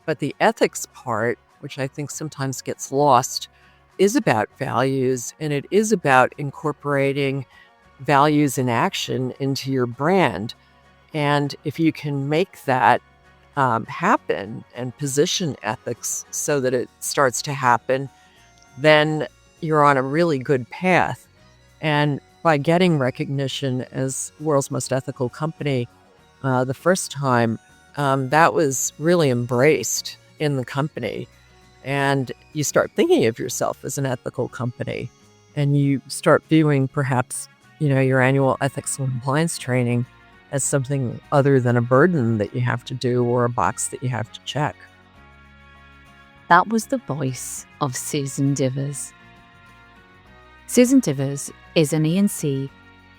But the ethics part, which I think sometimes gets lost, is about values, and it is about incorporating values in action into your brand. And if you can make that happen and position ethics so that it starts to happen, then you're on a really good path. And by getting recognition as world's most ethical company the first time, that was really embraced in the company. And you start thinking of yourself as an ethical company, and you start viewing perhaps, your annual ethics and compliance training as something other than a burden that you have to do or a box that you have to check. That was the voice of Susan Divers. Susan Divers is an E&C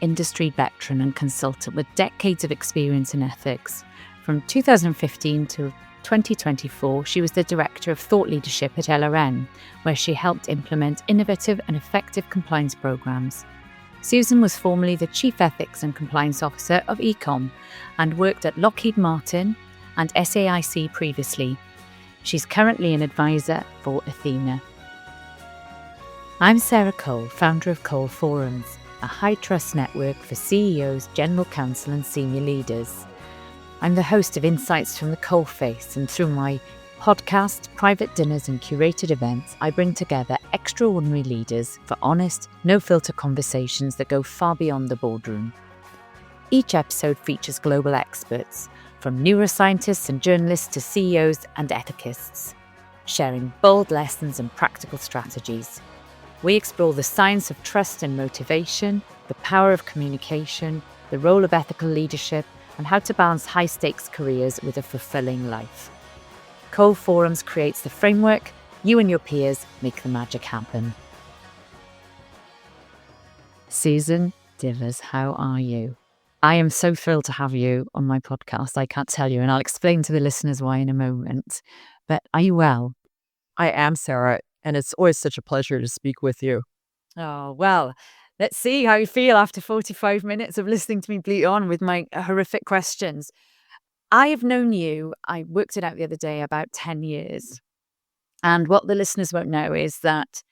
industry veteran and consultant with decades of experience in ethics. From 2015 to 2024, she was the Director of Thought Leadership at LRN, where she helped implement innovative and effective compliance programs. Susan was formerly the Chief Ethics and Compliance Officer of AECOM and worked at Lockheed Martin and SAIC previously. She's currently an advisor for Athena. I'm Sarah Cole, founder of Cole Forums, a high-trust network for CEOs, general counsel and senior leaders. I'm the host of Insights from the Coalface, and through my podcast, private dinners and curated events, I bring together extraordinary leaders for honest, no-filter conversations that go far beyond the boardroom. Each episode features global experts, from neuroscientists and journalists to CEOs and ethicists, sharing bold lessons and practical strategies. We explore the science of trust and motivation, the power of communication, the role of ethical leadership, and how to balance high-stakes careers with a fulfilling life. Cole Forums creates the framework. You and your peers make the magic happen. Susan Divers, how are you? I am so thrilled to have you on my podcast. I can't tell you, and I'll explain to the listeners why in a moment. But are you well? I am, Sarah, and it's always such a pleasure to speak with you. Oh, well, let's see how you feel after 45 minutes of listening to me bleat on with my horrific questions. I have known you, I worked it out the other day, about 10 years. And what the listeners won't know is that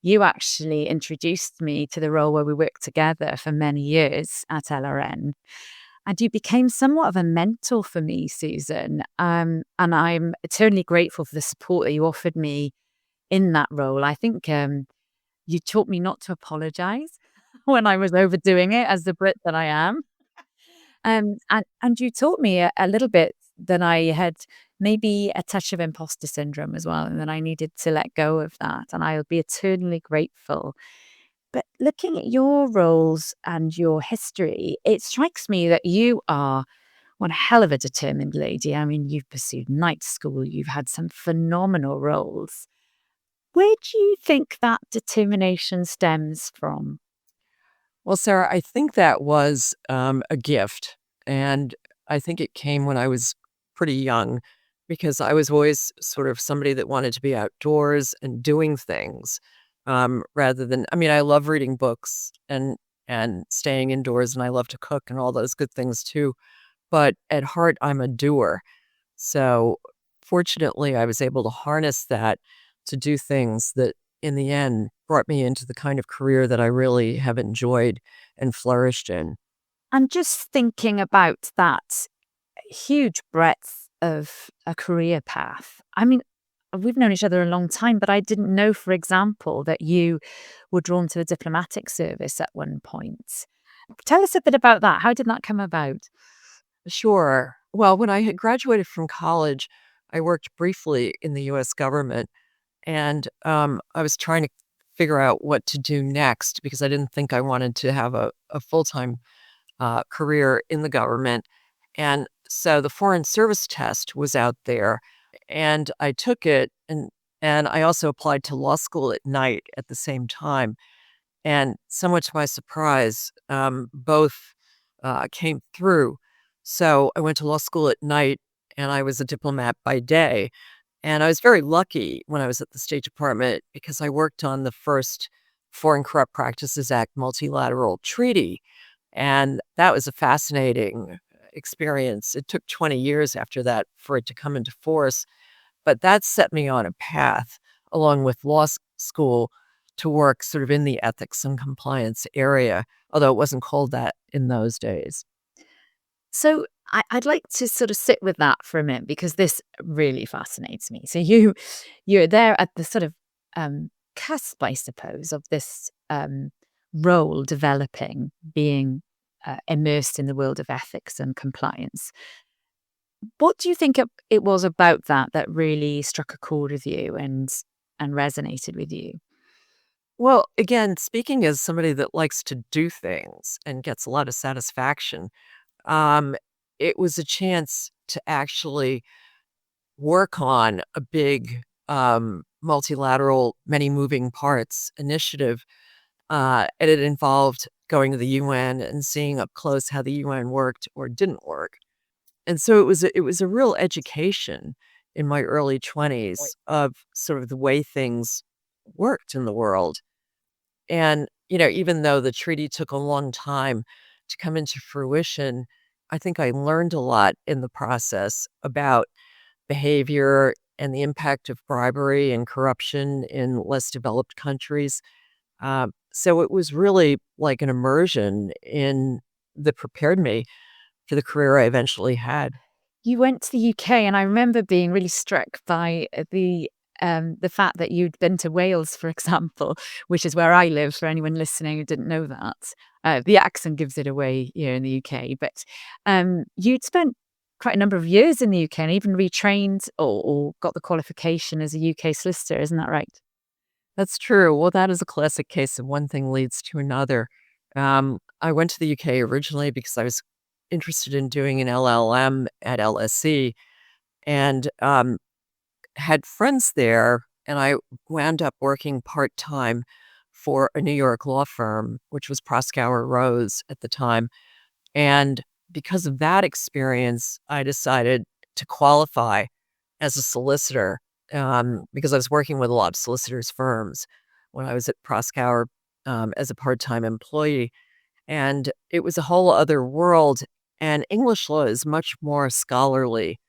you actually introduced me to the role where we worked together for many years at LRN. And you became somewhat of a mentor for me, Susan. And I'm eternally grateful for the support that you offered me in that role. I think you taught me not to apologize when I was overdoing it as the Brit that I am. And you taught me a little bit that I had maybe a touch of imposter syndrome as well, and that I needed to let go of that. And I'll be eternally grateful. But looking at your roles and your history, it strikes me that you are one hell of a determined lady. I mean, you've pursued night school, you've had some phenomenal roles. Where do you think that determination stems from? Well, Sarah, I think that was a gift. And I think it came when I was pretty young, because I was always sort of somebody that wanted to be outdoors and doing things rather than, I love reading books and staying indoors, and I love to cook and all those good things too. But at heart, I'm a doer. So fortunately, I was able to harness that to do things that in the end brought me into the kind of career that I really have enjoyed and flourished in. And just thinking about that huge breadth of a career path. I mean, we've known each other a long time, but I didn't know, for example, that you were drawn to the diplomatic service at one point. Tell us a bit about that. How did that come about? Sure. Well, when I had graduated from college, I worked briefly in the US government, and I was trying to figure out what to do next because I didn't think I wanted to have a full-time career in the government. And so the Foreign Service test was out there, and I took it, and I also applied to law school at night at the same time. And somewhat to my surprise, both came through. So I went to law school at night, and I was a diplomat by day. And I was very lucky when I was at the State Department because I worked on the first Foreign Corrupt Practices Act multilateral treaty. And that was a fascinating experience. It took 20 years after that for it to come into force. But that set me on a path, along with school, to work sort of in the ethics and compliance area, although it wasn't called that in those days. So I'd like to sort of sit with that for a minute because this really fascinates me. So you're there at the sort of cusp, I suppose, of this role developing, being immersed in the world of ethics and compliance. What do you think it was about that really struck a chord with you and resonated with you? Well, again, speaking as somebody that likes to do things and gets a lot of satisfaction, um, it was a chance to actually work on a big multilateral, many moving parts initiative. And it involved going to the UN and seeing up close how the UN worked or didn't work. And so it was a real education in my early 20s of sort of the way things worked in the world. And, even though the treaty took a long time to come into fruition, I think I learned a lot in the process about behavior and the impact of bribery and corruption in less developed countries. So it was really like an immersion in that prepared me for the career I eventually had. You went to the UK, and I remember being really struck by the fact that you'd been to Wales, for example, which is where I live. For anyone listening who didn't know that, the accent gives it away here in the UK. But you'd spent quite a number of years in the UK and even retrained or got the qualification as a UK solicitor. Isn't that right? That's true. Well, that is a classic case of one thing leads to another. I went to the UK originally because I was interested in doing an LLM at LSE and had friends there. And I wound up working part time for a New York law firm, which was Proskauer Rose at the time. And because of that experience, I decided to qualify as a solicitor because I was working with a lot of solicitors' firms when I was at Proskauer as a part time employee. And it was a whole other world. And English law is much more scholarly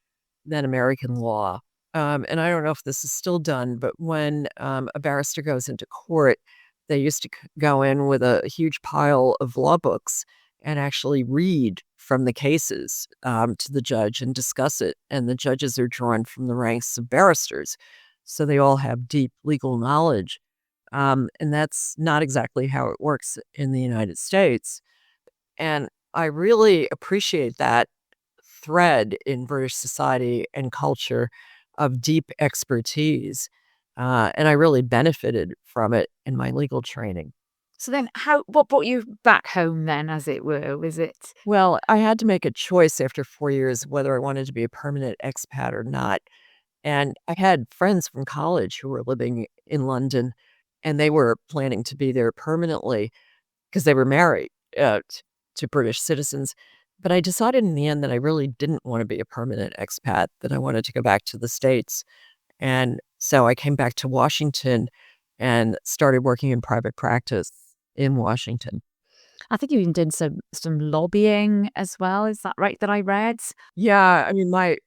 than American law. And I don't know if this is still done, but when a barrister goes into court, they used to go in with a huge pile of law books and actually read from the cases to the judge and discuss it. And the judges are drawn from the ranks of barristers. So they all have deep legal knowledge. And that's not exactly how it works in the United States. And I really appreciate that thread in British society and culture of deep expertise. And I really benefited from it in my legal training. So then, what brought you back home then, as it were? Was it? Well, I had to make a choice after 4 years whether I wanted to be a permanent expat or not. And I had friends from college who were living in London, and they were planning to be there permanently because they were married to British citizens. But I decided in the end that I really didn't want to be a permanent expat, that I wanted to go back to the States. And so I came back to Washington and started working in private practice in Washington. I think you even did some lobbying as well. Is that right? That I read. Yeah, I mean, my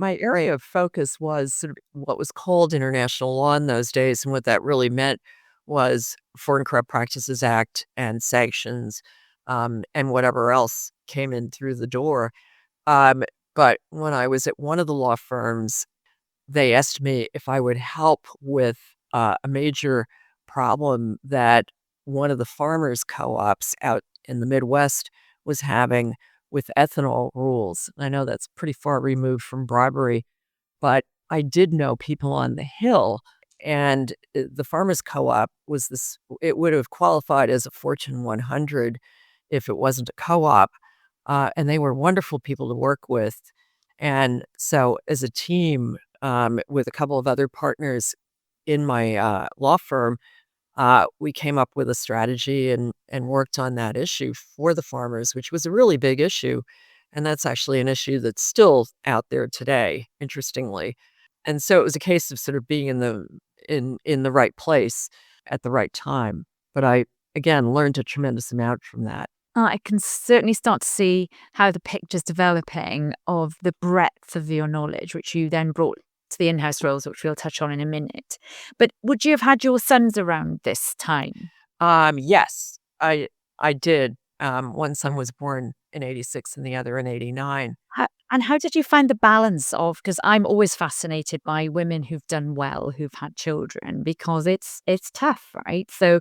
area of focus was sort of what was called international law in those days, and what that really meant was Foreign Corrupt Practices Act and sanctions, and whatever else came in through the door. But when I was at one of the law firms, they asked me if I would help with a major problem that one of the farmers' co-ops out in the Midwest was having with ethanol rules. I know that's pretty far removed from bribery, but I did know people on the Hill, and the farmers' co-op was this, it would have qualified as a Fortune 100 if it wasn't a co-op. And they were wonderful people to work with. And so, as a team, with a couple of other partners in my law firm, we came up with a strategy and worked on that issue for the farmers, which was a really big issue. And that's actually an issue that's still out there today, interestingly. And so it was a case of sort of being in the right place at the right time. But I again learned a tremendous amount from that. I can certainly start to see how the picture's developing of the breadth of your knowledge, which you then brought to the in-house roles, which we'll touch on in a minute. But would you have had your sons around this time? Yes, I did. One son was born in 86 and the other in 89. And how did you find the balance of, because I'm always fascinated by women who've done well, who've had children, because it's tough, right? So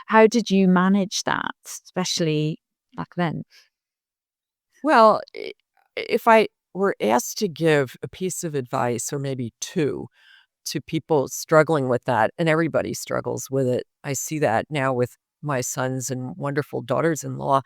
how did you manage that, especially back then? Well, if I were asked to give a piece of advice or maybe two to people struggling with that, and everybody struggles with it. I see that now with my sons and wonderful daughters-in-law.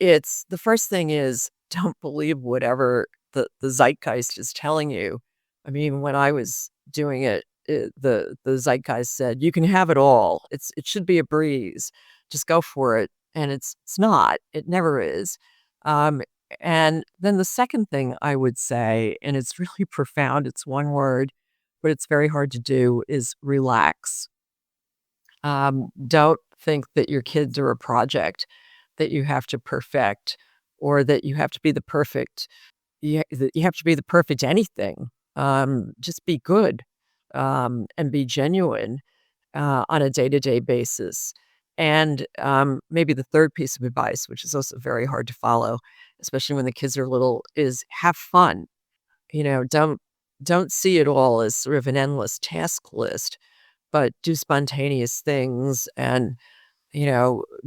It's the first thing is don't believe whatever the zeitgeist is telling you. I mean, when I was doing it, the zeitgeist said, "You can have it all. It should be a breeze. Just go for it." And it's not. It never is. Um, and then the second thing I would say, and it's really profound, it's one word, but it's very hard to do, is relax. Don't think that your kids are a project that you have to perfect or that you have to be the perfect that you have to be the perfect anything. Just be good, and be genuine, on a day-to-day basis. And, maybe the third piece of advice, which is also very hard to follow, especially when the kids are little, is have fun. Don't see it all as sort of an endless task list, but do spontaneous things and,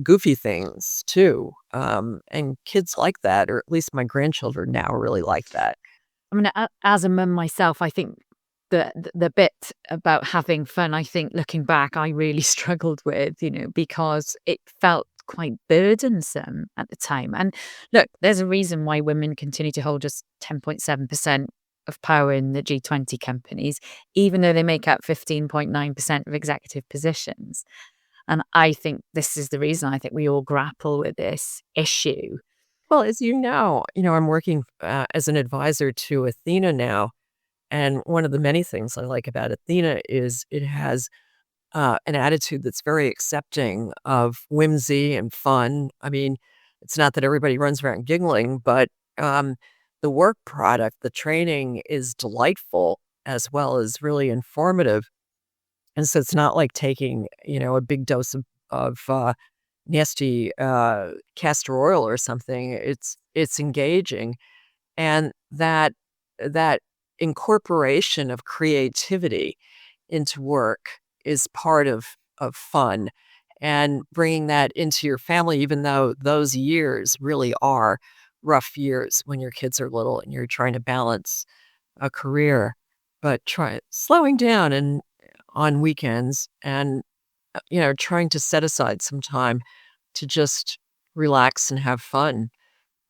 goofy things too. And kids like that, or at least my grandchildren now really like that. I mean, as a mum myself, I think the bit about having fun, I think looking back, I really struggled with, because it felt quite burdensome at the time. And look, there's a reason why women continue to hold just 10.7% of power in the G20 companies, even though they make up 15.9% of executive positions. And I think this is the reason I think we all grapple with this issue. Well, as I'm working as an advisor to Athena now. And one of the many things I like about Athena is it has an attitude that's very accepting of whimsy and fun. I mean, it's not that everybody runs around giggling, but the work product, the training is delightful as well as really informative. And so it's not like taking, a big dose of nasty castor oil or something. It's engaging, and that incorporation of creativity into work is part of fun, and bringing that into your family, even though those years really are rough years when your kids are little and you're trying to balance a career, but try slowing down and on weekends and, trying to set aside some time to just relax and have fun,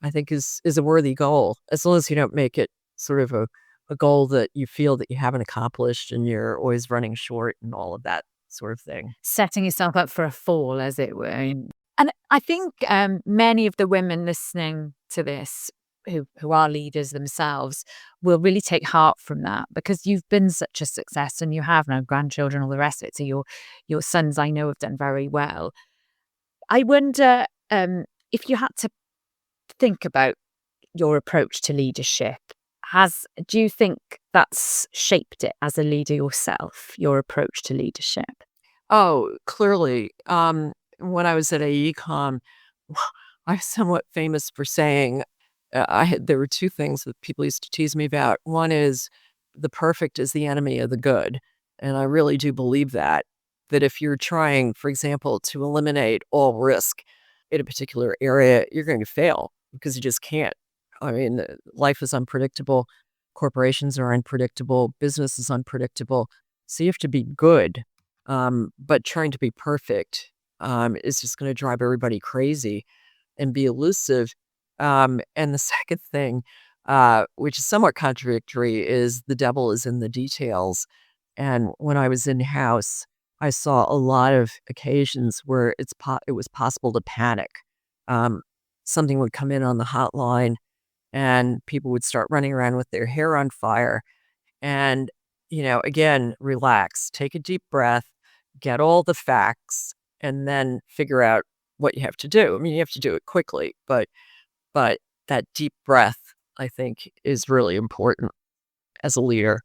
I think is a worthy goal, as long as you don't make it sort of a goal that you feel that you haven't accomplished and you're always running short and all of that sort of thing. Setting yourself up for a fall, as it were. And I think many of the women listening to this who are leaders themselves will really take heart from that, because you've been such a success and you have now grandchildren, all the rest of it. So your sons, I know, have done very well. I wonder if you had to think about your approach to leadership. Do you think that's shaped it as a leader yourself, your approach to leadership? Oh, clearly, when I was at AECOM, I'm somewhat famous for saying, there were two things that people used to tease me about. One is the perfect is the enemy of the good, and I really do believe that if you're trying, for example, to eliminate all risk in a particular area, you're going to fail because you just can't. I mean, life is unpredictable, corporations are unpredictable, business is unpredictable, so you have to be good, but trying to be perfect, is just gonna drive everybody crazy and be elusive. And the second thing, which is somewhat contradictory, is the devil is in the details. And when I was in-house, I saw a lot of occasions where it was possible to panic. Um, Something would come in on the hotline, and people would start running around with their hair on fire. And, again, relax, take a deep breath, get all the facts, and then figure out what you have to do. I mean, you have to do it quickly, but that deep breath, I think, is really important as a leader.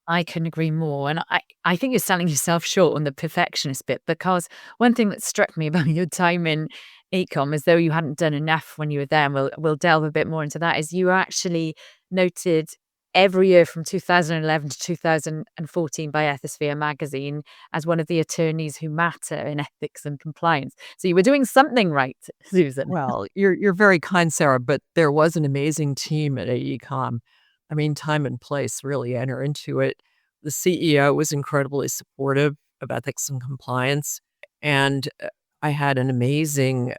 I couldn't agree more. And I think you're selling yourself short on the perfectionist bit, because one thing that struck me about your time in AECOM, as though you hadn't done enough when you were there, and we'll delve a bit more into that, is you were actually noted every year from 2011 to 2014 by Ethisphere magazine as one of the attorneys who matter in ethics and compliance. So you were doing something right, Susan. Well, you're very kind, Sarah, but there was an amazing team at AECOM. I mean, time and place really enter into it. The CEO was incredibly supportive of ethics and compliance, and I had an amazing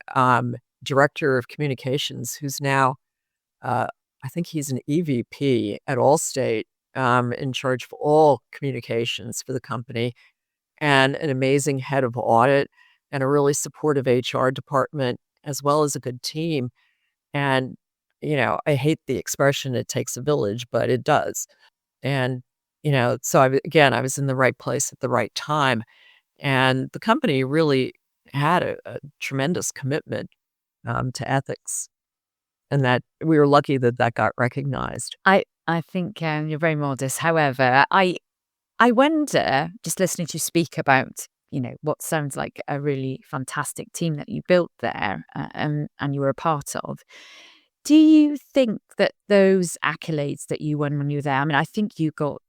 director of communications who's now, uh, I think he's an EVP at Allstate, in charge of all communications for the company, and an amazing head of audit, and a really supportive HR department, as well as a good team. And, I hate the expression, it takes a village, but it does. And, so I was in the right place at the right time. And the company really had a tremendous commitment to ethics, and that we were lucky that that got recognized. I think you're very modest. However, I wonder, just listening to you speak about, what sounds like a really fantastic team that you built there, and you were a part of. Do you think that those accolades that you won when you were there, I mean, I think you got,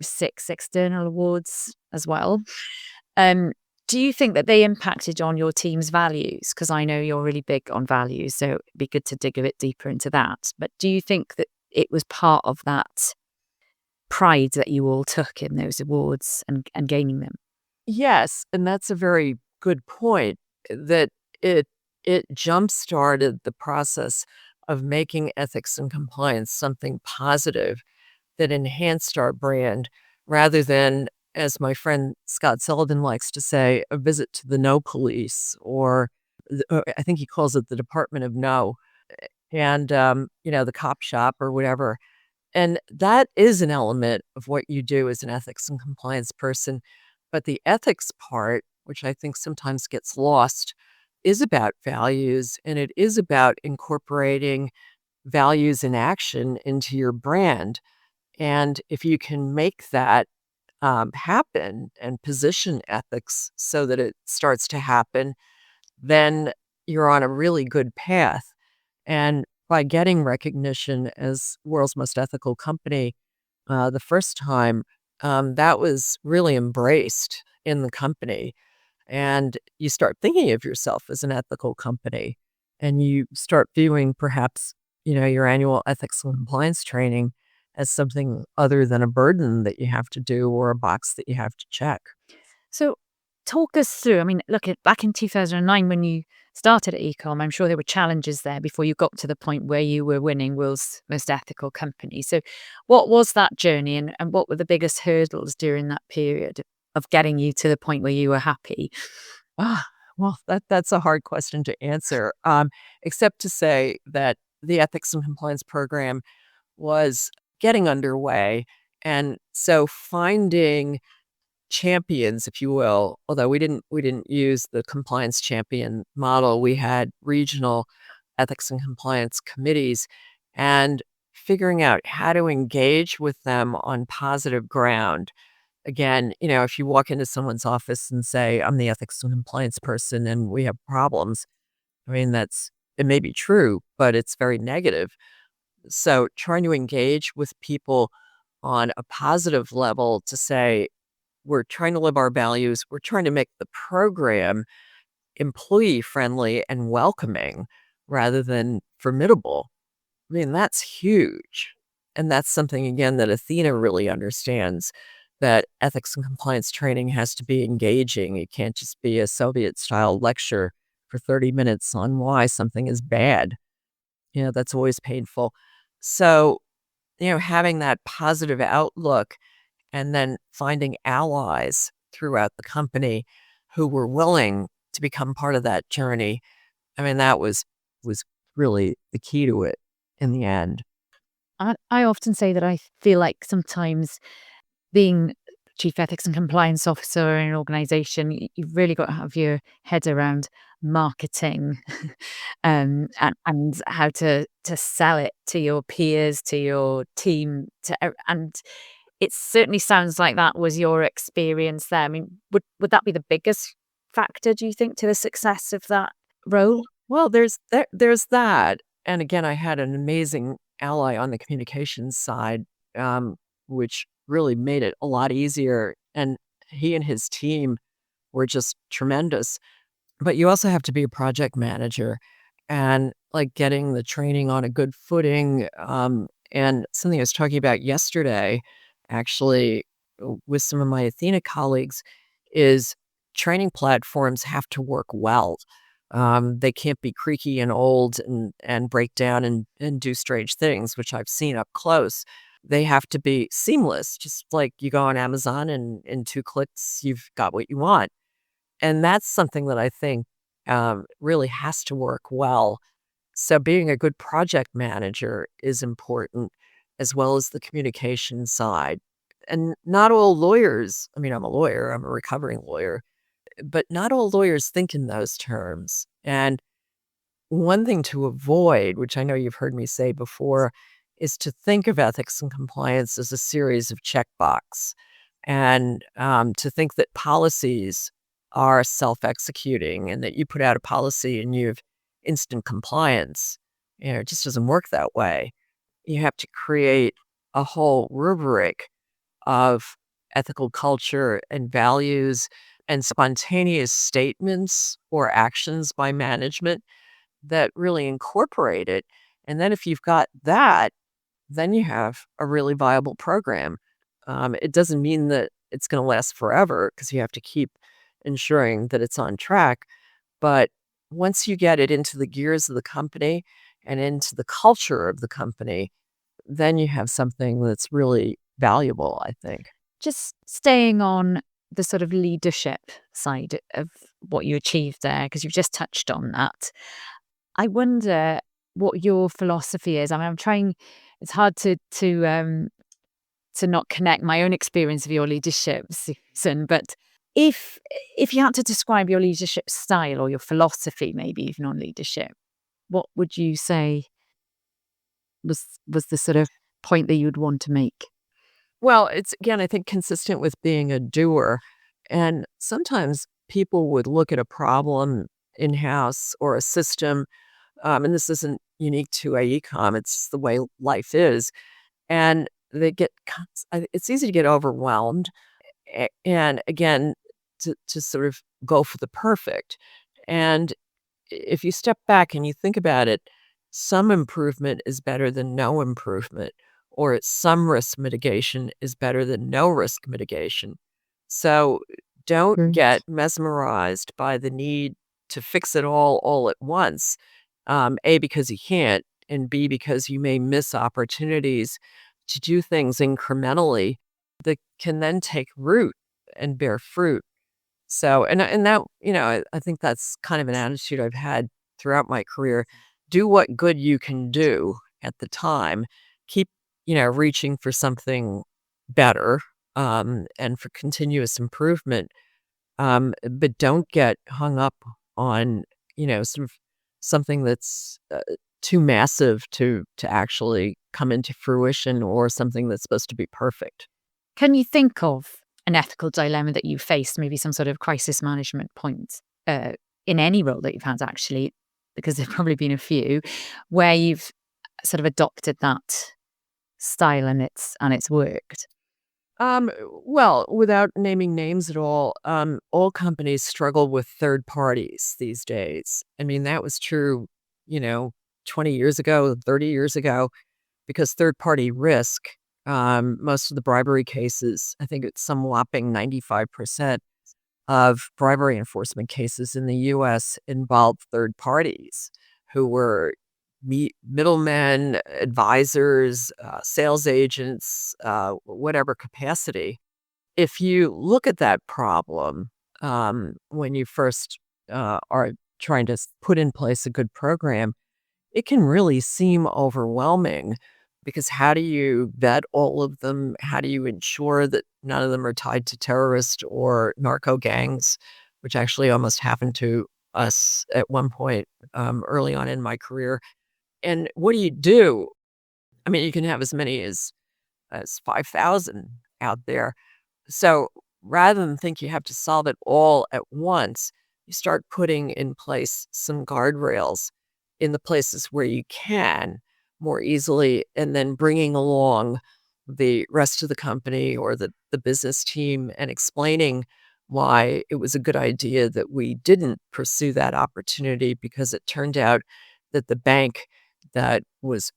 6 external awards as well. Do you think that they impacted on your team's values? Because I know you're really big on values, so it'd be good to dig a bit deeper into that. But do you think that it was part of that pride that you all took in those awards and gaining them? Yes, and that's a very good point, that it jump-started the process of making ethics and compliance something positive that enhanced our brand, rather than, as my friend Scott Sullivan likes to say, a visit to the no police, or I think he calls it the Department of No, and, the cop shop or whatever. And that is an element of what you do as an ethics and compliance person. But the ethics part, which I think sometimes gets lost, is about values, and it is about incorporating values in action into your brand. And if you can make that happen and position ethics so that it starts to happen, then you're on a really good path. And by getting recognition as world's most ethical company the first time, that was really embraced in the company. And you start thinking of yourself as an ethical company, and you start viewing perhaps, your annual ethics and compliance training as something other than a burden that you have to do or a box that you have to check. So talk us through, I mean, look, back in 2009 when you started at Ecom, I'm sure there were challenges there before you got to the point where you were winning world's most ethical company. So what was that journey, and what were the biggest hurdles during that period of getting you to the point where you were happy? Ah, well, that's a hard question to answer, except to say that the ethics and compliance program was getting underway, and so finding champions, if you will, although we didn't use the compliance champion model, we had regional ethics and compliance committees, and figuring out how to engage with them on positive ground. Again, if you walk into someone's office and say, "I'm the ethics and compliance person and we have problems," I mean, it may be true, but it's very negative. So trying to engage with people on a positive level to say, we're trying to live our values, we're trying to make the program employee friendly and welcoming rather than formidable. I mean, that's huge. And that's something, again, that Athena really understands, that ethics and compliance training has to be engaging. It can't just be a Soviet style lecture for 30 minutes on why something is bad. That's always painful. So, having that positive outlook, and then finding allies throughout the company who were willing to become part of that journey. I mean, that was really the key to it in the end. I often say that I feel like sometimes being chief ethics and compliance officer in an organization, you've really got to have your head around marketing and how to sell it to your peers, to your team, and it certainly sounds like that was your experience there. I mean, would that be the biggest factor, do you think, to the success of that role? Well, there's that, and again, I had an amazing ally on the communications side, which really made it a lot easier, and he and his team were just tremendous. But you also have to be a project manager and, like, getting the training on a good footing, and something I was talking about yesterday, actually, with some of my Athena colleagues, is training platforms have to work well. They can't be creaky and old and break down and do strange things, which I've seen up close. They have to be seamless, just like you go on Amazon and in 2 clicks, you've got what you want. And that's something that I think, really has to work well. So being a good project manager is important, as well as the communication side. And not all lawyers, I mean, I'm a lawyer, I'm a recovering lawyer, but not all lawyers think in those terms. And one thing to avoid, which I know you've heard me say before, is to think of ethics and compliance as a series of checkbox, and to think that policies are self-executing and that you put out a policy and you have instant compliance. It just doesn't work that way. You have to create a whole rubric of ethical culture and values and spontaneous statements or actions by management that really incorporate it. And then if you've got that, then you have a really viable program. It doesn't mean that it's going to last forever because you have to keep ensuring that it's on track. But once you get it into the gears of the company and into the culture of the company, then you have something that's really valuable, I think. Just staying on the sort of leadership side of what you achieved there, because you've just touched on that. I wonder what your philosophy is. I mean, I'm trying. It's hard to not connect my own experience of your leadership, Susan. But if you had to describe your leadership style or your philosophy, maybe even on leadership, what would you say was the sort of point that you'd want to make? Well, it's again, I think consistent with being a doer. And sometimes people would look at a problem in-house or a system, and this isn't unique to AECOM, it's the way life is. And they get, it's easy to get overwhelmed. And again, to sort of go for the perfect. And if you step back and you think about it, some improvement is better than no improvement, or some risk mitigation is better than no risk mitigation. So don't Right. get mesmerized by the need to fix it all at once. A, because you can't, and B, because you may miss opportunities to do things incrementally that can then take root and bear fruit. So, and that, I think that's kind of an attitude I've had throughout my career. Do what good you can do at the time. Keep, reaching for something better, and for continuous improvement. But don't get hung up on, sort of something that's too massive to actually come into fruition, or something that's supposed to be perfect. Can you think of an ethical dilemma that you faced, maybe some sort of crisis management point in any role that you've had, actually, because there've probably been a few, where you've sort of adopted that style and it's worked? Well, without naming names at all companies struggle with third parties these days. I mean, that was true, you know, 20 years ago, 30 years ago, because third party risk, most of the bribery cases, I think it's some whopping 95% of bribery enforcement cases in the US involved third parties who were middlemen, advisors, sales agents, whatever capacity. If you look at that problem, when you first are trying to put in place a good program, it can really seem overwhelming, because how do you vet all of them? How do you ensure that none of them are tied to terrorist or narco gangs, which actually almost happened to us at one point early on in my career. And what do you do? I mean, you can have as many as 5,000 out there. So rather than think you have to solve it all at once, you start putting in place some guardrails in the places where you can more easily, and then bringing along the rest of the company or the business team and explaining why it was a good idea that we didn't pursue that opportunity, because it turned out that the bank that was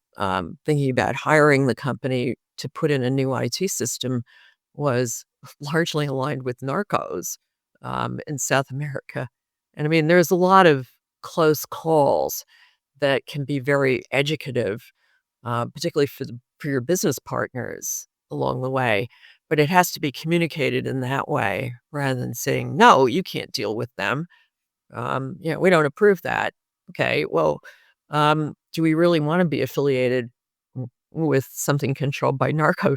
thinking about hiring the company to put in a new IT system was largely aligned with narcos in South America. And I mean, there's a lot of close calls that can be very educative, particularly for your business partners along the way. But it has to be communicated in that way rather than saying, no, you can't deal with them. We don't approve that. Okay, well, do we really want to be affiliated with something controlled by narco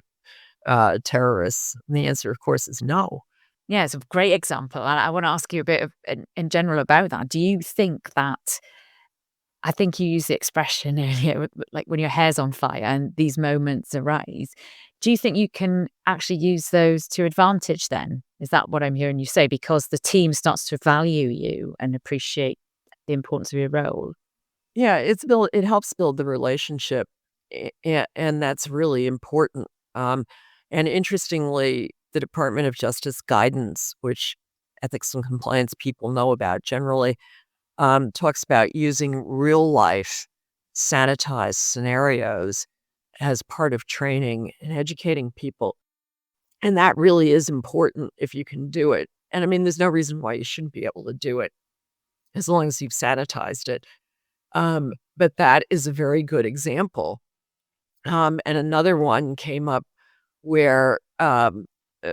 terrorists? And the answer, of course, is no. Yeah, it's a great example. And I want to ask you a bit in general about that. Do you think that, I think you used the expression earlier, like when your hair's on fire and these moments arise, do you think you can actually use those to advantage then? Is that what I'm hearing you say? Because the team starts to value you and appreciate the importance of your role. Yeah, it helps build the relationship, and that's really important. And interestingly, the Department of Justice guidance, which ethics and compliance people know about generally, talks about using real life sanitized scenarios as part of training and educating people. And that really is important if you can do it. And I mean, there's no reason why you shouldn't be able to do it as long as you've sanitized it. But that is a very good example. And another one came up where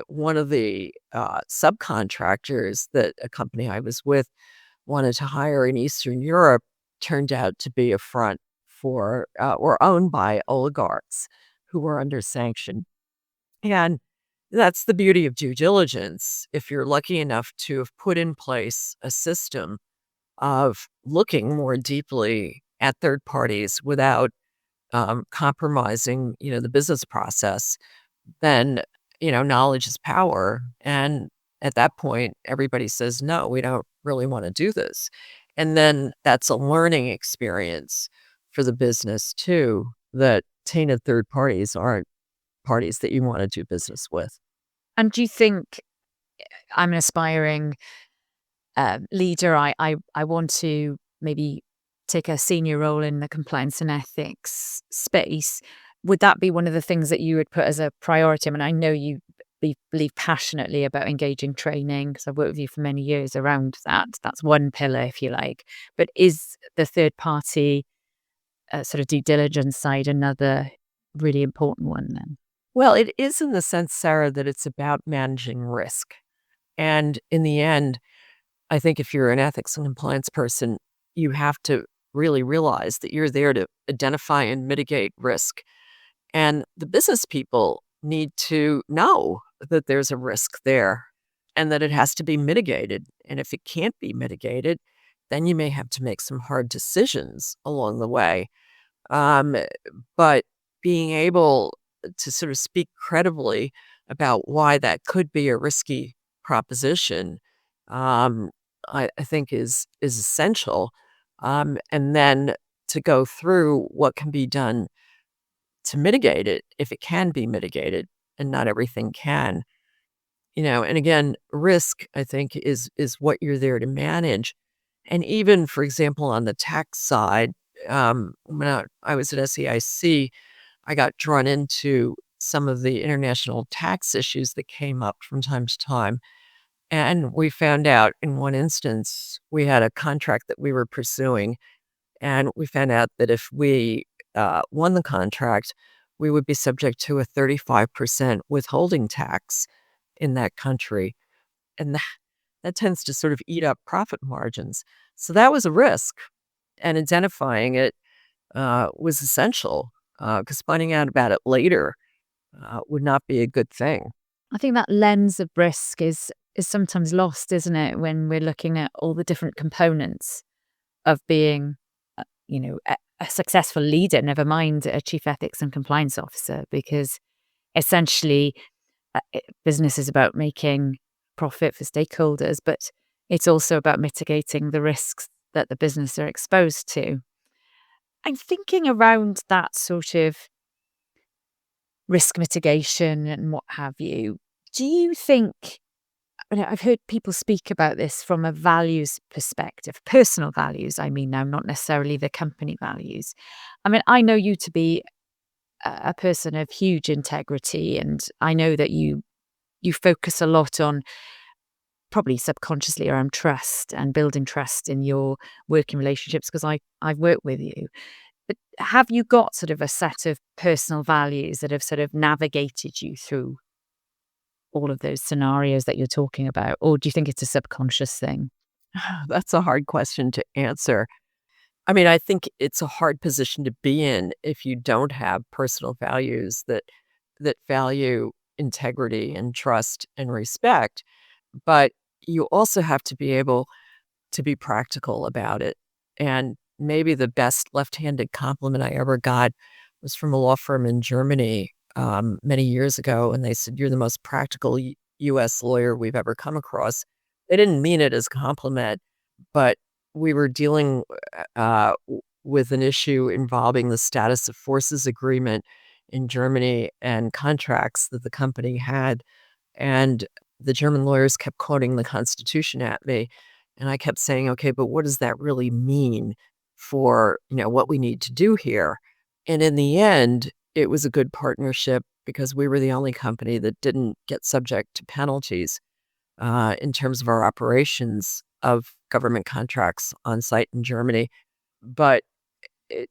one of the subcontractors that a company I was with wanted to hire in Eastern Europe turned out to be a front for or owned by oligarchs who were under sanction. And that's the beauty of due diligence. If you're lucky enough to have put in place a system of looking more deeply at third parties without compromising, the business process, then, knowledge is power. And at that point, everybody says, no, we don't really want to do this. And then that's a learning experience for the business too, that tainted third parties aren't parties that you want to do business with. And do you think, I'm an aspiring leader, I want to maybe take a senior role in the compliance and ethics space, would that be one of the things that you would put as a priority? I mean, I know you believe passionately about engaging training, because I've worked with you for many years around that. That's one pillar, if you like. But is the third party sort of due diligence side another really important one then? Well, it is in the sense, Sarah, that it's about managing risk. And in the end, I think if you're an ethics and compliance person, you have to really realize that you're there to identify and mitigate risk. And the business people need to know that there's a risk there and that it has to be mitigated. And if it can't be mitigated, then you may have to make some hard decisions along the way. But being able to sort of speak credibly about why that could be a risky proposition, I think is essential. And then to go through what can be done to mitigate it, if it can be mitigated, and not everything can. And again, risk, I think, is what you're there to manage. And even, for example, on the tax side, when I was at SEIC, I got drawn into some of the international tax issues that came up from time to time. And we found out in one instance, we had a contract that we were pursuing, and we found out that if we won the contract, we would be subject to a 35% withholding tax in that country. And that tends to sort of eat up profit margins. So that was a risk. And identifying it was essential, because finding out about it later would not be a good thing. I think that lens of risk is is sometimes lost, isn't it, when we're looking at all the different components of being, a successful leader, never mind a chief ethics and compliance officer, because essentially business is about making profit for stakeholders, but it's also about mitigating the risks that the business are exposed to. I'm thinking around that sort of risk mitigation and what have you. Do you think, I've heard people speak about this from a values perspective, personal values, I mean now, not necessarily the company values. I mean, I know you to be a person of huge integrity, and I know that you focus a lot on, probably subconsciously, around trust and building trust in your working relationships, because I've worked with you. But have you got sort of a set of personal values that have sort of navigated you through all of those scenarios that you're talking about? Or do you think it's a subconscious thing? That's a hard question to answer. I mean, I think it's a hard position to be in if you don't have personal values that value integrity and trust and respect. But you also have to be able to be practical about it. And maybe the best left-handed compliment I ever got was from a law firm in Germany many years ago, and they said, "You're the most practical U.S. lawyer we've ever come across." They didn't mean it as a compliment, but we were dealing with an issue involving the status of forces agreement in Germany and contracts that the company had, and the German lawyers kept quoting the Constitution at me, and I kept saying, "Okay, but what does that really mean for, what we need to do here?" And in the end, it was a good partnership because we were the only company that didn't get subject to penalties, in terms of our operations of government contracts on site in Germany. But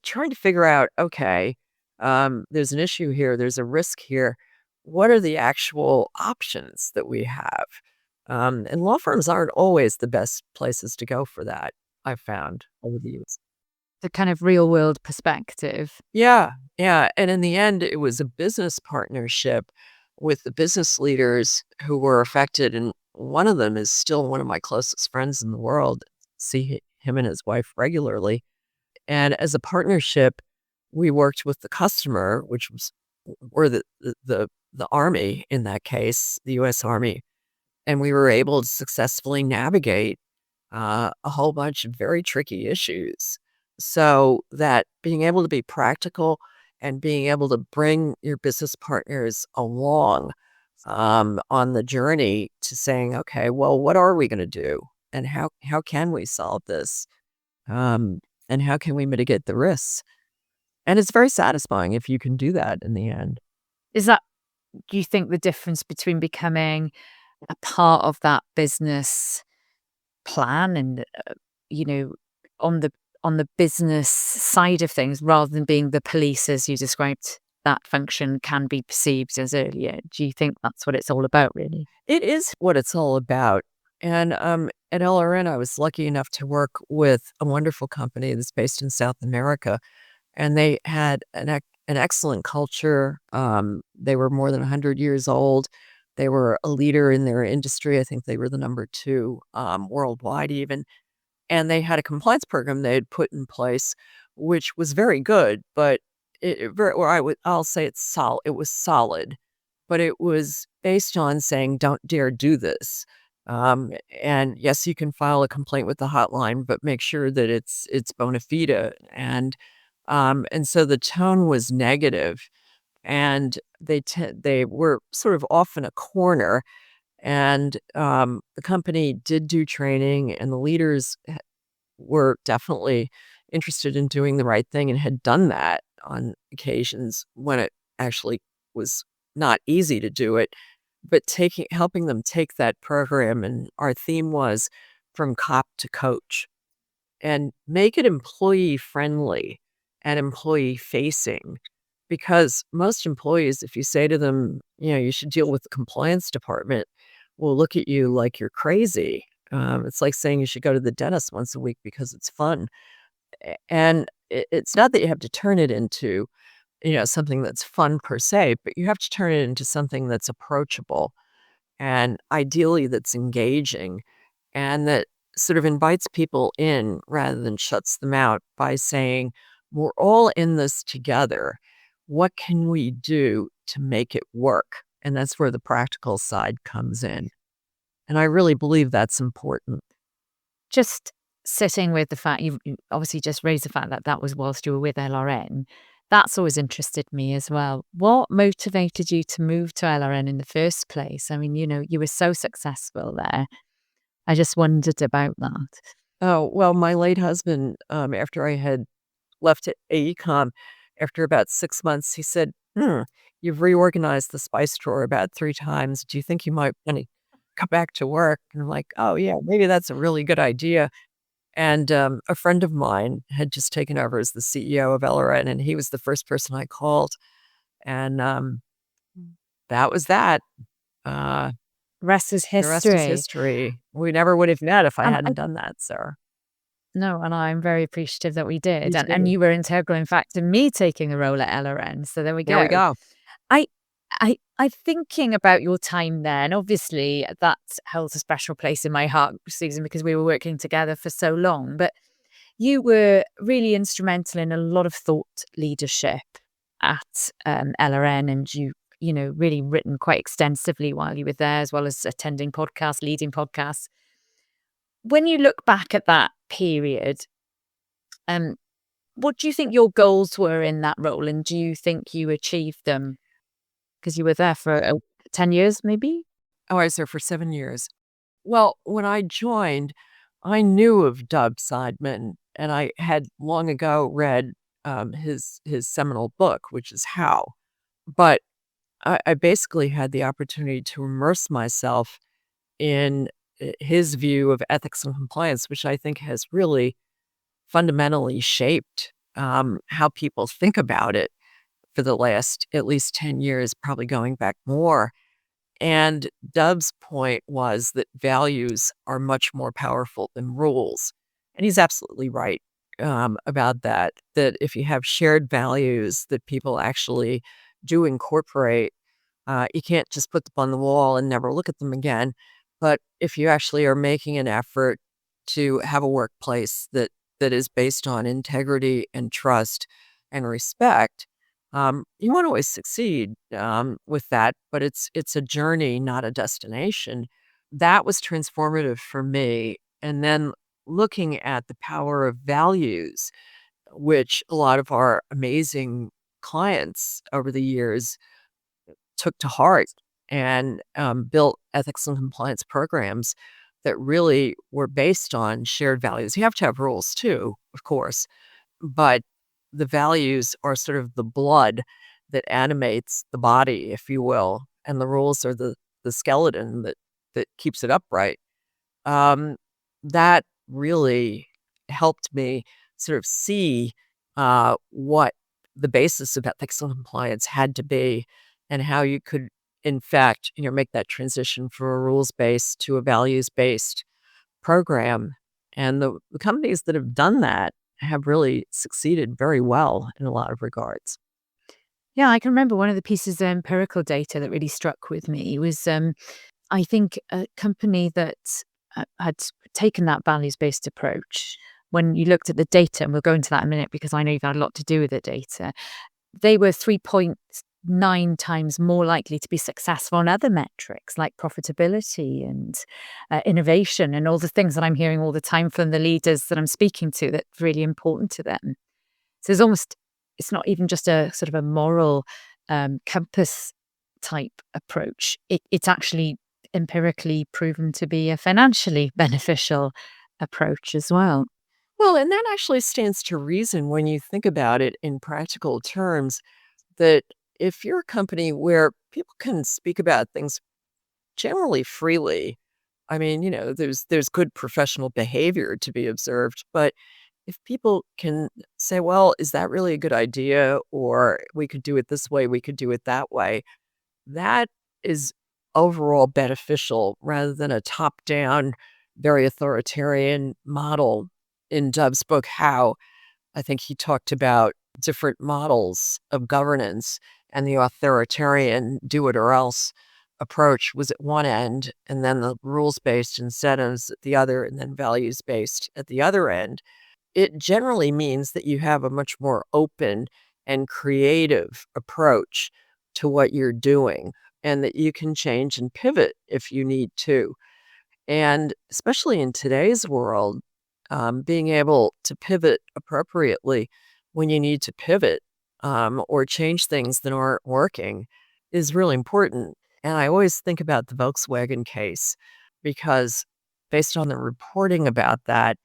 trying to figure out, okay, there's an issue here, there's a risk here. What are the actual options that we have? And law firms aren't always the best places to go for that, I've found over the years. The kind of real world perspective. Yeah, yeah. And in the end, it was a business partnership with the business leaders who were affected. And one of them is still one of my closest friends in the world. See him and his wife regularly. And as a partnership, we worked with the customer, which was or the Army in that case, the US Army, and we were able to successfully navigate a whole bunch of very tricky issues. So that being able to be practical and being able to bring your business partners along on the journey to saying, okay, well, what are we going to do, and how can we solve this, um, and how can we mitigate the risks? And it's very satisfying if you can do that in the end. Is that, do you think, the difference between becoming a part of that business plan and, you know, on the business side of things, rather than being the police, as you described that function can be perceived as earlier? Do you think that's what it's all about, really? It is what it's all about. And at LRN, I was lucky enough to work with a wonderful company that's based in South America, and they had an excellent culture. They were more than 100 years old. They were a leader in their industry. I think they were the number 2 worldwide even. And they had a compliance program they had put in place, which was very good, but I'll say it was solid, but it was based on saying, "Don't dare do this." And yes, you can file a complaint with the hotline, but make sure that it's bona fide. And so the tone was negative, and they were sort of off in a corner. And the company did do training, and the leaders were definitely interested in doing the right thing and had done that on occasions when it actually was not easy to do it, but helping them take that program, and our theme was from cop to coach, and make it employee friendly and employee facing. Because most employees, if you say to them, you should deal with the compliance department, will look at you like you're crazy. It's like saying you should go to the dentist once a week because it's fun. And it's not that you have to turn it into, something that's fun per se, but you have to turn it into something that's approachable. and ideally that's engaging and that sort of invites people in rather than shuts them out by saying, we're all in this together. What can we do to make it work? And that's where the practical side comes in. And I really believe that's important. Just sitting with the fact you obviously just raised the fact that that was whilst you were with LRN. That's always interested me as well. What motivated you to move to LRN in the first place? I mean, you were so successful there. I just wondered about that. Oh, well, my late husband, after I had left at AECOM, after about 6 months, he said, you've reorganized the spice drawer about 3 times. Do you think you might wanna come back to work? And I'm like, "Oh, yeah, maybe that's a really good idea." And, a friend of mine had just taken over as the CEO of LRN, and he was the first person I called, and, that was that. Uh, Rest is the rest is history. history. We never would have met if I And hadn't done that, sir. no, and I'm very appreciative that we Me did. And too. you were integral, in fact, in me taking a role at LRN. So there we There we go. go. I I thinking about your time there, and obviously that holds a special place in my heart, Susan, because we were working together for so long. But you were really instrumental in a lot of thought leadership at LRN, and you really written quite extensively while you were there, as well as attending podcasts, leading podcasts. When you look back at that period, um, what do you think your goals were in that role, and do you think you achieved them? Because you were there for 10 years, maybe? Oh, I was there for 7 years. Well, when I joined, I knew of Dub Seidman, and I had long ago read, his seminal book, which is How. But I basically had the opportunity to immerse myself in, his view of ethics and compliance, which I think has really fundamentally shaped, how people think about it for the last at least 10 years, probably going back more. And Dub's point was that values are much more powerful than rules. And he's absolutely right about that, that if you have shared values that people actually do incorporate, you can't just put them on the wall and never look at them again. But if you actually are making an effort to have a workplace that is based on integrity and trust and respect, you won't always succeed with that, but it's a journey, not a destination. That was transformative for me. And then looking at the power of values, which a lot of our amazing clients over the years took to heart and built ethics and compliance programs that really were based on shared values. You have to have rules too, of course, but the values are sort of the blood that animates the body, if you will, and the rules are the skeleton that keeps it upright. Um, that really helped me sort of see what the basis of ethics and compliance had to be, and how you could, in fact, make that transition from a rules based to a values based program. And the companies that have done that have really succeeded very well in a lot of regards. Yeah, I can remember one of the pieces of empirical data that really struck with me was, I think, a company that had taken that values-based approach. When you looked at the data, and we'll go into that in a minute because I know you've had a lot to do with the data, they were 3.9 times more likely to be successful on other metrics like profitability and innovation and all the things that I'm hearing all the time from the leaders that I'm speaking to that's really important to them. So it's not even just a sort of a moral compass type approach. It's actually empirically proven to be a financially beneficial approach as well. Well, and that actually stands to reason when you think about it in practical terms, that if you're a company where people can speak about things generally freely, I mean, there's good professional behavior to be observed, but if people can say, "Well, is that really a good idea?" Or, "We could do it this way, we could do it that way," that is overall beneficial rather than a top-down, very authoritarian model. In Dove's book, How, I think he talked about different models of governance and the authoritarian do it or else. approach was at one end, and then the rules-based incentives at the other, and then values-based at the other end, it generally means that you have a much more open and creative approach to what you're doing, and that you can change and pivot if you need to. And especially in today's world, being able to pivot appropriately when you need to pivot, or change things that aren't working is really important. And I always think about the Volkswagen case because, based on the reporting about that,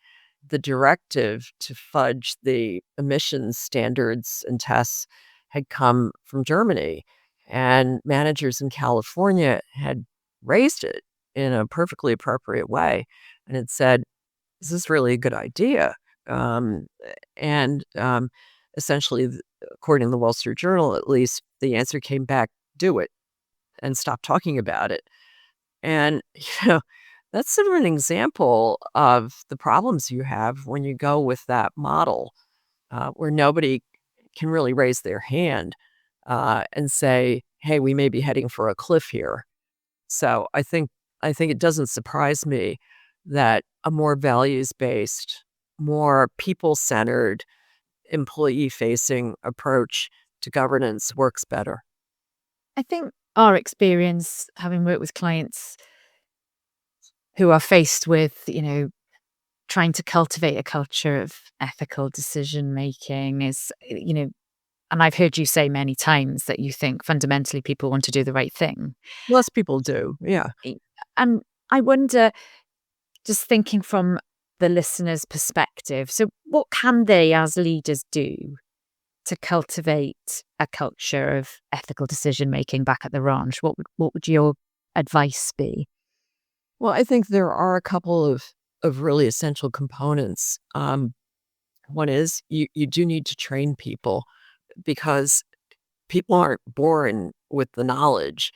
the directive to fudge the emissions standards and tests had come from Germany, and managers in California had raised it in a perfectly appropriate way and had said, "Is this really a good idea?" Um, and essentially, according to the Wall Street Journal, at least, the answer came back, "Do it and stop talking about it." And, that's sort of an example of the problems you have when you go with that model, where nobody can really raise their hand and say, "Hey, we may be heading for a cliff here." So I think it doesn't surprise me that a more values-based, more people-centered, employee-facing approach to governance works better. I think our experience, having worked with clients who are faced with, trying to cultivate a culture of ethical decision making is, and I've heard you say many times that you think fundamentally people want to do the right thing. Most people do, yeah. E- And I wonder, just thinking from the listener's perspective, so what can they as leaders do to cultivate a culture of ethical decision making back at the ranch? What would your advice be? Well, I think there are a couple of really essential components. One is you do need to train people because people aren't born with the knowledge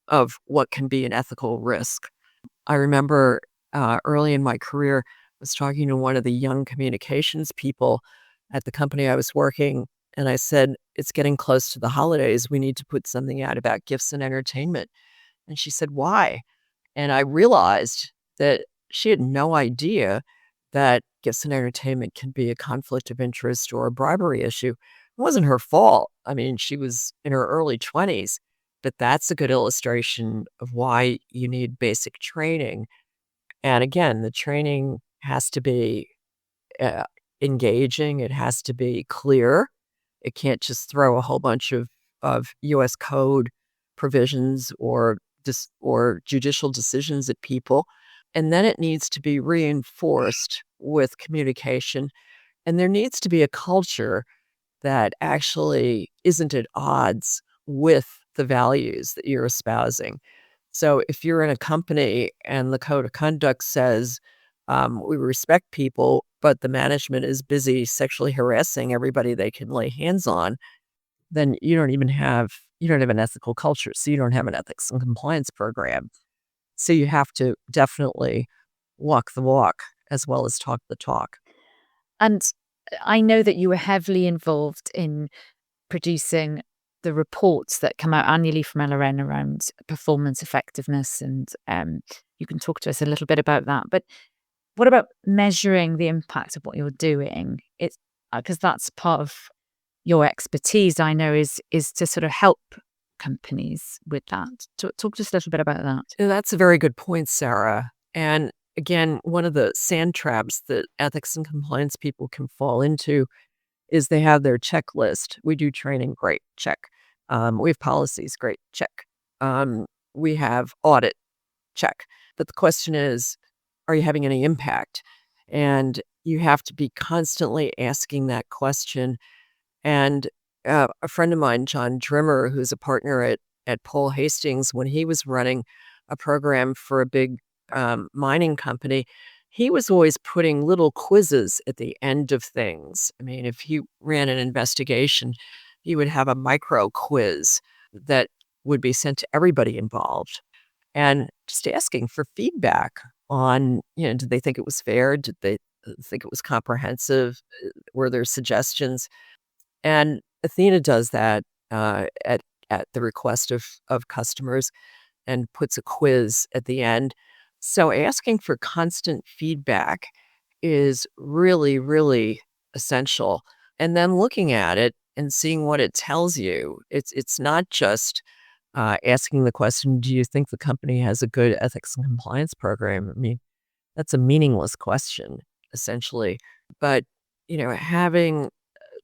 of what can be an ethical risk. I remember early in my career, I was talking to one of the young communications people at the company I was working, and I said, "It's getting close to the holidays. We need to put something out about gifts and entertainment." And she said, "Why?" And I realized that she had no idea that gifts and entertainment can be a conflict of interest or a bribery issue. It wasn't her fault. I mean, she was in her early 20s, but that's a good illustration of why you need basic training. And again, the training has to be uh, engaging, it has to be clear. It can't just throw a whole bunch of US code provisions or judicial decisions at people. And then it needs to be reinforced with communication. And there needs to be a culture that actually isn't at odds with the values that you're espousing. So if you're in a company and the code of conduct says, we respect people, but the management is busy sexually harassing everybody they can lay hands on, then you don't have an ethical culture. So you don't have an ethics and compliance program. So you have to definitely walk the walk as well as talk the talk. And I know that you were heavily involved in producing the reports that come out annually from LRN around performance effectiveness, and you can talk to us a little bit about that. But what about measuring the impact of what you're doing? It's because that's part of your expertise, I know, is to sort of help companies with that. Talk to us a little bit about that. That's a very good point, Sarah. And again, one of the sand traps that ethics and compliance people can fall into is they have their checklist. We do training, great, check. We have policies, great, check. We have audit, check. But the question is, are you having any impact? And you have to be constantly asking that question. And a friend of mine, John Drimmer, who's a partner at Paul Hastings, when he was running a program for a big mining company, he was always putting little quizzes at the end of things. I mean, if he ran an investigation, he would have a micro quiz that would be sent to everybody involved, and just asking for feedback on, did they think it was fair? Did they think it was comprehensive? Were there suggestions? And Athena does that at the request of customers. and puts a quiz at the end. So asking for constant feedback is really, really essential. And then looking at it and seeing what it tells you. It's not just asking the question, do you think the company has a good ethics and compliance program? I mean, that's a meaningless question, essentially. But, having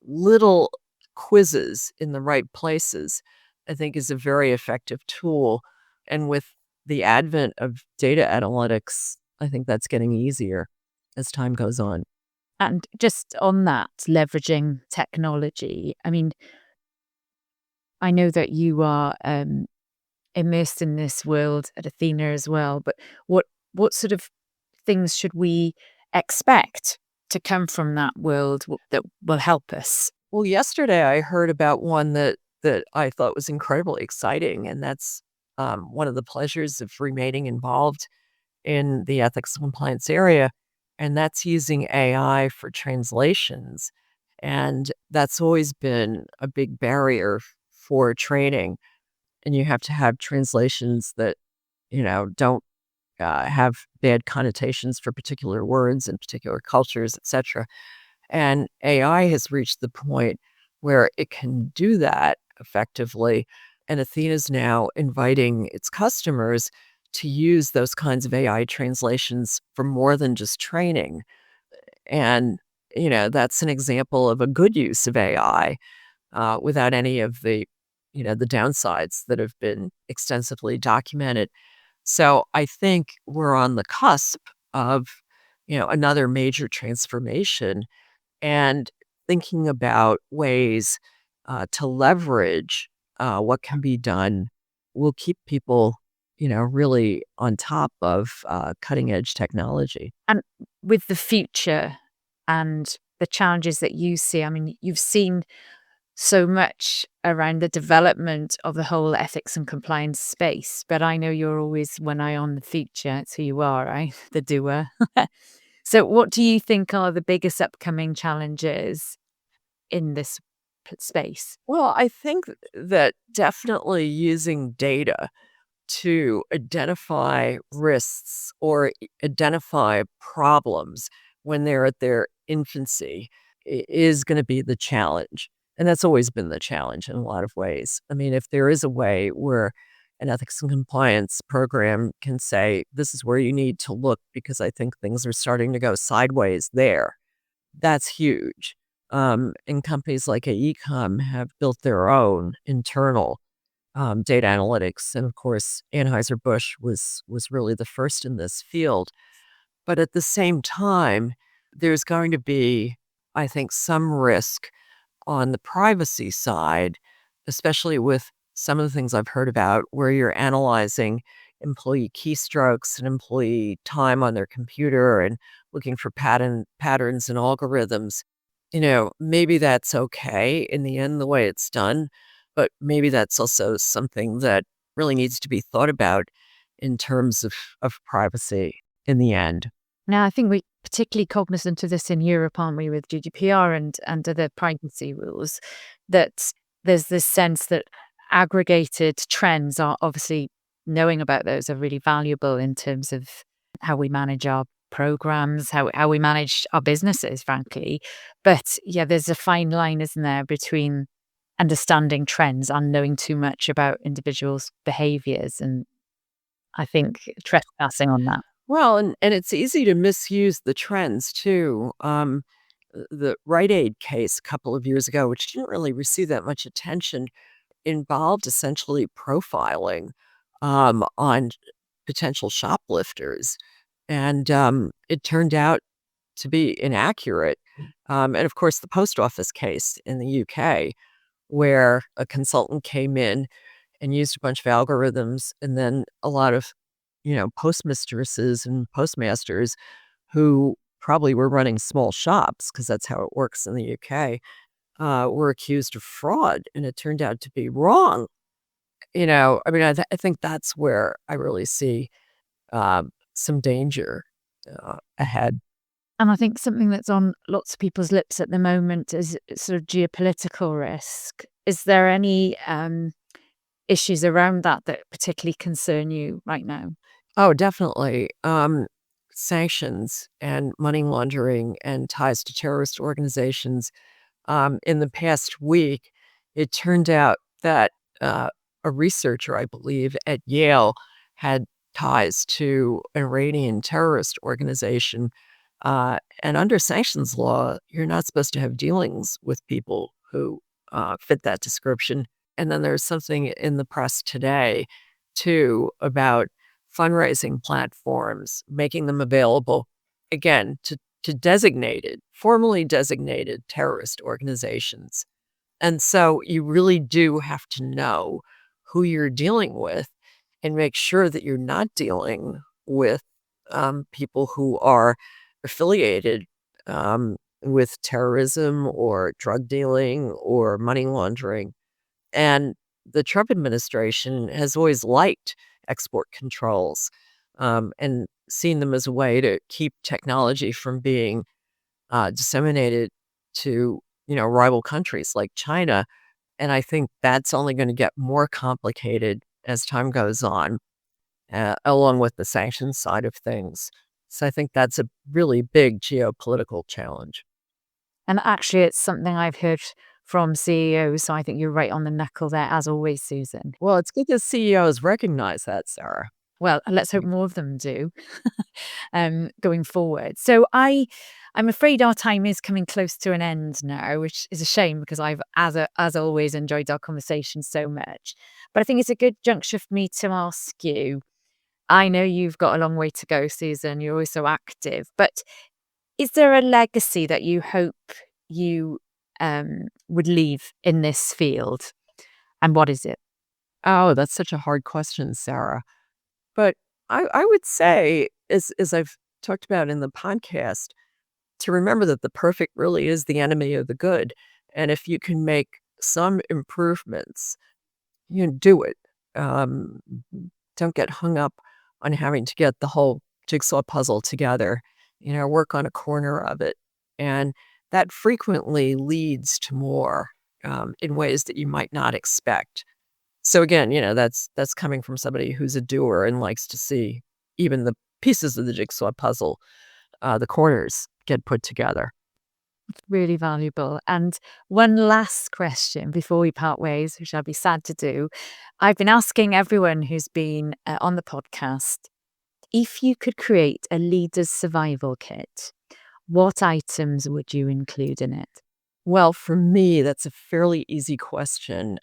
little quizzes in the right places, I think is a very effective tool. And with the advent of data analytics, I think that's getting easier as time goes on. And just on that, leveraging technology, I mean, I know that you are immersed in this world at Athena as well, but what sort of things should we expect to come from that world that will help us? Well, yesterday I heard about one that I thought was incredibly exciting, and that's one of the pleasures of remaining involved in the ethics and compliance area, and that's using AI for translations. And that's always been a big barrier for training. And you have to have translations that, don't have bad connotations for particular words and particular cultures, etc. And AI has reached the point where it can do that effectively. And Athena's now inviting its customers to use those kinds of AI translations for more than just training. And, that's an example of a good use of AI without any of the downsides that have been extensively documented. So I think we're on the cusp of, another major transformation and thinking about ways to leverage what can be done will keep people, really on top of cutting edge technology. And with the future and the challenges that you see, I mean, you've seen so much around the development of the whole ethics and compliance space, but I know you're always one eye on the future. It's who you are, right? The doer. So what do you think are the biggest upcoming challenges in this space? Well, I think that definitely using data to identify risks or identify problems when they're at their infancy is going to be the challenge. And that's always been the challenge in a lot of ways. I mean, if there is a way where an ethics and compliance program can say, this is where you need to look because I think things are starting to go sideways there, that's huge. And companies like AECOM have built their own internal data analytics. And of course, Anheuser-Busch was really the first in this field. But at the same time, there's going to be, I think, some risk on the privacy side, especially with some of the things I've heard about where you're analyzing employee keystrokes and employee time on their computer and looking for patterns and algorithms. Maybe that's okay in the end, the way it's done, but maybe that's also something that really needs to be thought about in terms of privacy in the end. Now, I think we're particularly cognizant of this in Europe, aren't we, with GDPR and other privacy rules, that there's this sense that aggregated trends are obviously knowing about those are really valuable in terms of how we manage our programs, how we manage our businesses, frankly. But yeah, there's a fine line, isn't there, between understanding trends and knowing too much about individuals' behaviors. And I think trespassing on that. Well, and it's easy to misuse the trends too. The Rite Aid case a couple of years ago, which didn't really receive that much attention, involved essentially profiling on potential shoplifters. And it turned out to be inaccurate. And of course, the post office case in the UK, where a consultant came in and used a bunch of algorithms, and then a lot of, postmistresses and postmasters who probably were running small shops, because that's how it works in the UK, were accused of fraud, and it turned out to be wrong. I mean, I think that's where I really see some danger ahead. And I think something that's on lots of people's lips at the moment is sort of geopolitical risk. Is there any issues around that particularly concern you right now? Oh, definitely. Sanctions and money laundering and ties to terrorist organizations. In the past week, it turned out that uh, a researcher, I believe, at Yale had ties to an Iranian terrorist organization. And under sanctions law, you're not supposed to have dealings with people who fit that description. And then there's something in the press today, too, about fundraising platforms, making them available, again, to designated, formally designated terrorist organizations. And so you really do have to know who you're dealing with and make sure that you're not dealing with people who are affiliated with terrorism or drug dealing or money laundering. And the Trump administration has always liked export controls and seen them as a way to keep technology from being disseminated to, rival countries like China. And I think that's only going to get more complicated as time goes on, along with the sanctions side of things. So I think that's a really big geopolitical challenge. And actually, it's something I've heard from CEOs, so I think you're right on the knuckle there, as always, Susan. Well, it's good that CEOs recognize that, Sarah. Well, let's hope more of them do going forward. So I'm afraid our time is coming close to an end now, which is a shame because I've, as always, enjoyed our conversation so much. But I think it's a good juncture for me to ask you. I know you've got a long way to go, Susan. You're always so active. But is there a legacy that you hope you would leave in this field? And what is it? Oh, that's such a hard question, Sarah. But I would say, as I've talked about in the podcast, to remember that the perfect really is the enemy of the good. And if you can make some improvements, do it. Don't get hung up on having to get the whole jigsaw puzzle together. Work on a corner of it. And that frequently leads to more in ways that you might not expect. So again, that's coming from somebody who's a doer and likes to see even the pieces of the jigsaw puzzle, the corners get put together. It's really valuable. And one last question before we part ways, which I'll be sad to do. I've been asking everyone who's been on the podcast, if you could create a leader's survival kit, what items would you include in it? Well, for me, that's a fairly easy question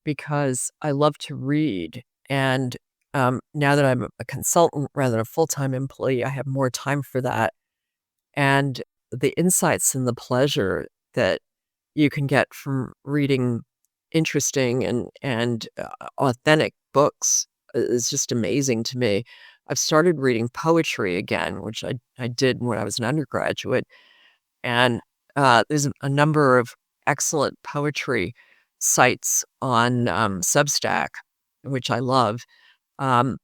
because I love to read. And now that I'm a consultant rather than a full-time employee, I have more time for that. And the insights and the pleasure that you can get from reading interesting and authentic books is just amazing to me. I've started reading poetry again, which I did when I was an undergraduate. And there's a number of excellent poetry sites on Substack, which I love. And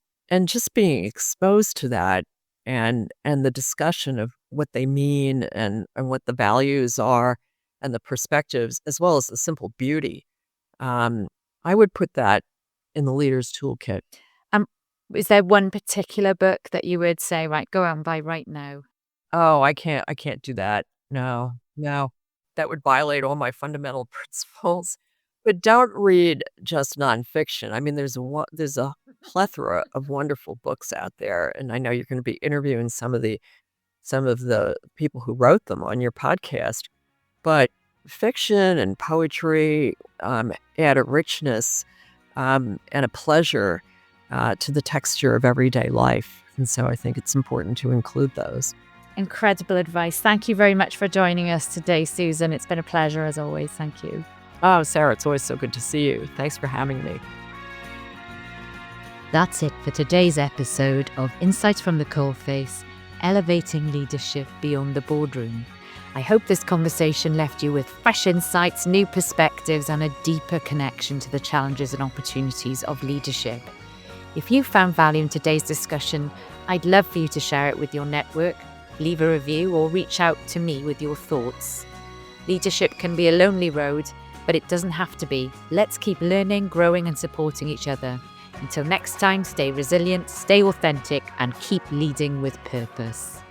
just being exposed to that and the discussion of what they mean and what the values are and the perspectives, as well as the simple beauty. I would put that in the leader's toolkit. Is there one particular book that you would say, right, go out and buy right now? Oh, I can't do that. No. That would violate all my fundamental principles. But don't read just nonfiction. I mean, there's a plethora of wonderful books out there, and I know you're going to be interviewing some of the people who wrote them on your podcast. But fiction and poetry add a richness and a pleasure to the texture of everyday life, and so I think it's important to include those. Incredible advice. Thank you very much for joining us today, Susan. It's been a pleasure as always. Thank you. Oh, Sarah, it's always so good to see you. Thanks for having me. That's it for today's episode of Insights from the Coalface, Elevating Leadership Beyond the Boardroom. I hope this conversation left you with fresh insights, new perspectives, and a deeper connection to the challenges and opportunities of leadership. If you found value in today's discussion, I'd love for you to share it with your network, leave a review, or reach out to me with your thoughts. Leadership can be a lonely road, but it doesn't have to be. Let's keep learning, growing, and supporting each other. Until next time, stay resilient, stay authentic, and keep leading with purpose.